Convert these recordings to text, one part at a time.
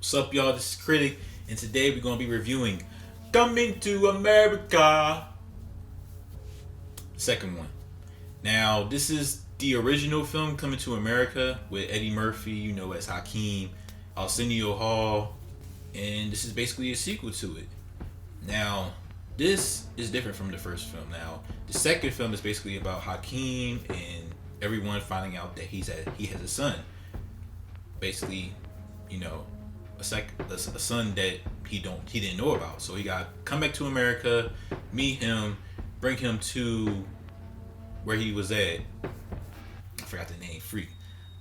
What's up, y'all? This is Critic, and today we're going to be reviewing Coming to America. Second one. Now, this is the original film, Coming to America, with Eddie Murphy, as Hakeem, Arsenio Hall, and this is basically a sequel to it. Now, this is different from the first film. Now, the second film is basically about Hakeem and everyone finding out that he has a son. Basically, a son that he didn't know about. So he got to come back to America, meet him, bring him to where he was at. I forgot the name, freak.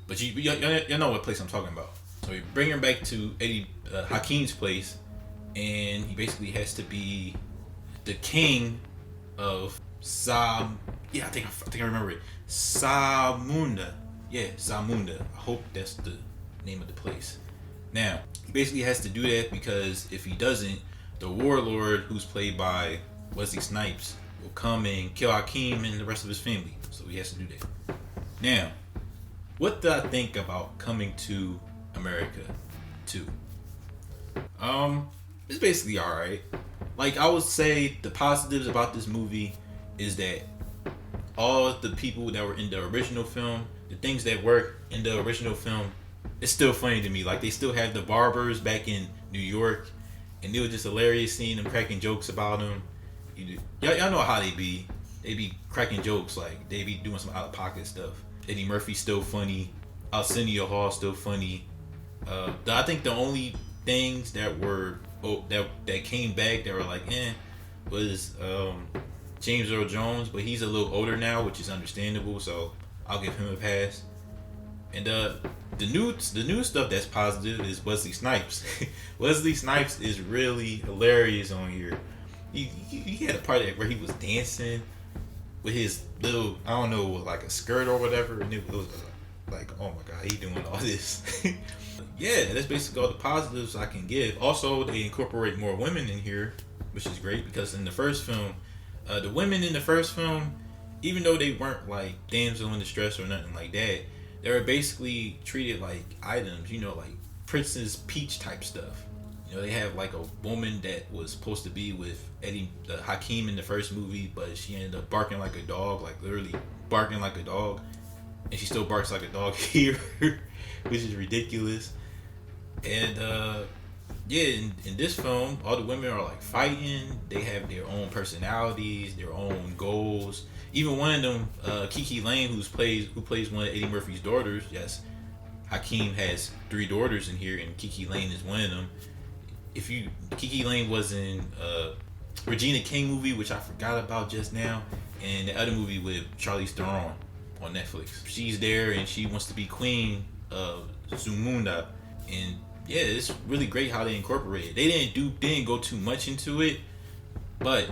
But you know what place I'm talking about. So we bring him back to Hakeem's place, and he basically has to be the king of I think I remember it. Zamunda. Yeah, Zamunda. I hope that's the name of the place. Now, he basically has to do that because if he doesn't, the warlord, who's played by Wesley Snipes, will come and kill Hakeem and the rest of his family. So he has to do that. Now, what do I think about Coming to America 2? It's basically alright. Like, I would say the positives about this movie is that all the people that were in the original film, the things that work in the original film, it's still funny to me. Like, they still have the barbers back in New York, and it was just hilarious seeing them cracking jokes about them. Y'all know how they be. They be cracking jokes, like they be doing some out of pocket stuff. Eddie Murphy's still funny. Arsenio Hall still funny. I think the only things that were that came back that were like was James Earl Jones, but he's a little older now, which is understandable. So I'll give him a pass. And the new stuff that's positive is Wesley Snipes. Wesley Snipes is really hilarious on here. He had a part where he was dancing with his little, I don't know, like a skirt or whatever, and it was like, oh my god, he doing all this. Yeah, that's basically all the positives I can give. Also, they incorporate more women in here, which is great, because in the first film, the women in the first film, even though they weren't like damsel in distress or nothing like that, they were basically treated like items, like Princess Peach type stuff. They have like a woman that was supposed to be with Hakeem in the first movie, but she ended up barking like a dog, like literally barking like a dog, and she still barks like a dog here, which is ridiculous. And in this film, all the women are like fighting. They have their own personalities, their own goals. Even one of them, Kiki Lane, who plays one of Eddie Murphy's daughters. Yes, Hakeem has 3 daughters in here, and Kiki Lane is one of them. Kiki Lane was in Regina King movie, which I forgot about just now, and the other movie with Charlize Theron on Netflix. She's there, and she wants to be queen of Zamunda, and yeah, it's really great how they incorporate it. They didn't go too much into it, but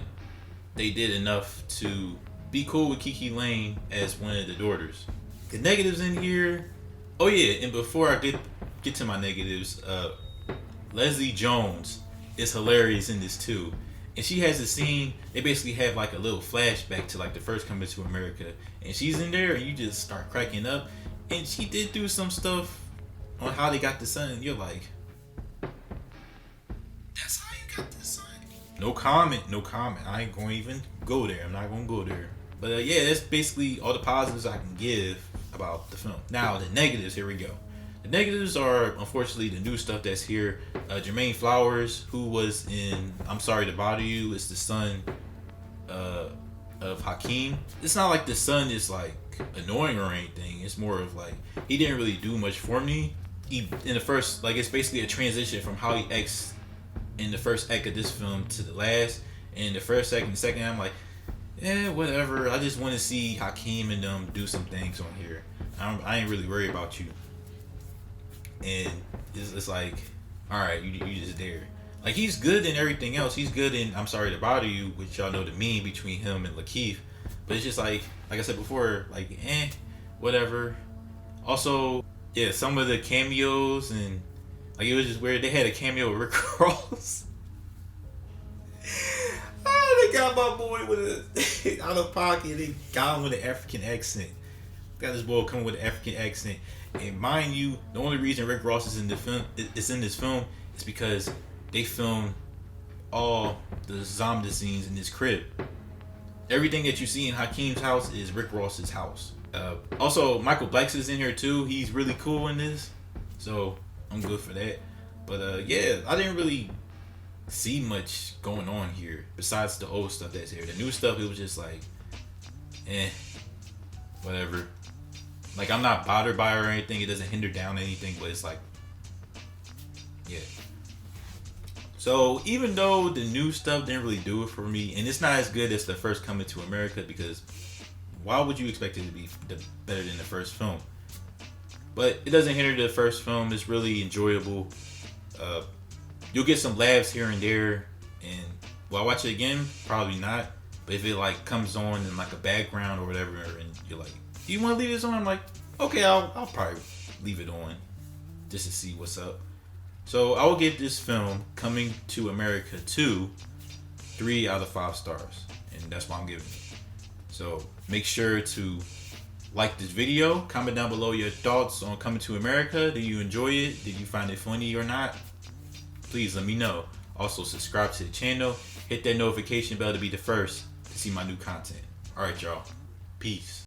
they did enough to be cool with Kiki Lane as one of the daughters. The negatives in here. Oh yeah, and before I get to my negatives, Leslie Jones is hilarious in this too. And she has a scene, they basically have like a little flashback to like the first Coming to America. And she's in there and you just start cracking up. And she did do some stuff on how they got the son. And you're like, that's how you got the son. No comment. I ain't going to even go there. I'm not going to go there. But yeah, that's basically all the positives I can give about the film. Now, the negatives, here we go. The negatives are, unfortunately, the new stuff that's here. Jermaine Flowers, who was in I'm Sorry to Bother You, is the son of Hakeem. It's not like the son is like annoying or anything. It's more of like, he didn't really do much for me. In the first, like, it's basically a transition from how he acts in the first act of this film to the last. And the first act and the second, I'm like, whatever. I just want to see Hakeem and them do some things on here. I ain't really worried about you. And it's like, alright, you just there. Like, he's good in everything else. He's good in I'm Sorry to Bother You, which y'all know the meme between him and Lakeith. But it's just like I said before, like, whatever. Also, yeah, some of the cameos, and like, it was just weird. They had a cameo with Rick Ross. They got my boy with a out of pocket. They got him with an African accent. Got this boy coming with an African accent. And mind you, the only reason Rick Ross is in the film is because they filmed all the zombie scenes in this crib. Everything that you see in Hakeem's house is Rick Ross's house. Also, Michael Black's is in here too. He's really cool in this, so I'm good for that. But yeah, I didn't really see much going on here besides the old stuff that's here. The new stuff, it was just like, whatever. Like, I'm not bothered by it or anything. It doesn't hinder down anything, but it's like, yeah. So even though the new stuff didn't really do it for me, and it's not as good as the first Coming to America, because why would you expect it to be better than the first film? But it doesn't hinder the first film. It's really enjoyable. You'll get some laughs here and there, and will I watch it again? Probably not. But if it like comes on in like a background or whatever, and you're like, do you want to leave this on? I'm like, okay, I'll probably leave it on just to see what's up. So I will give this film, Coming to America 2, 3 out of 5 stars, and that's what I'm giving it. So make sure to like this video, comment down below your thoughts on Coming to America. Did you enjoy it? Did you find it funny or not? Please let me know. Also subscribe to the channel, hit that notification bell to be the first to see my new content. Alright y'all, peace.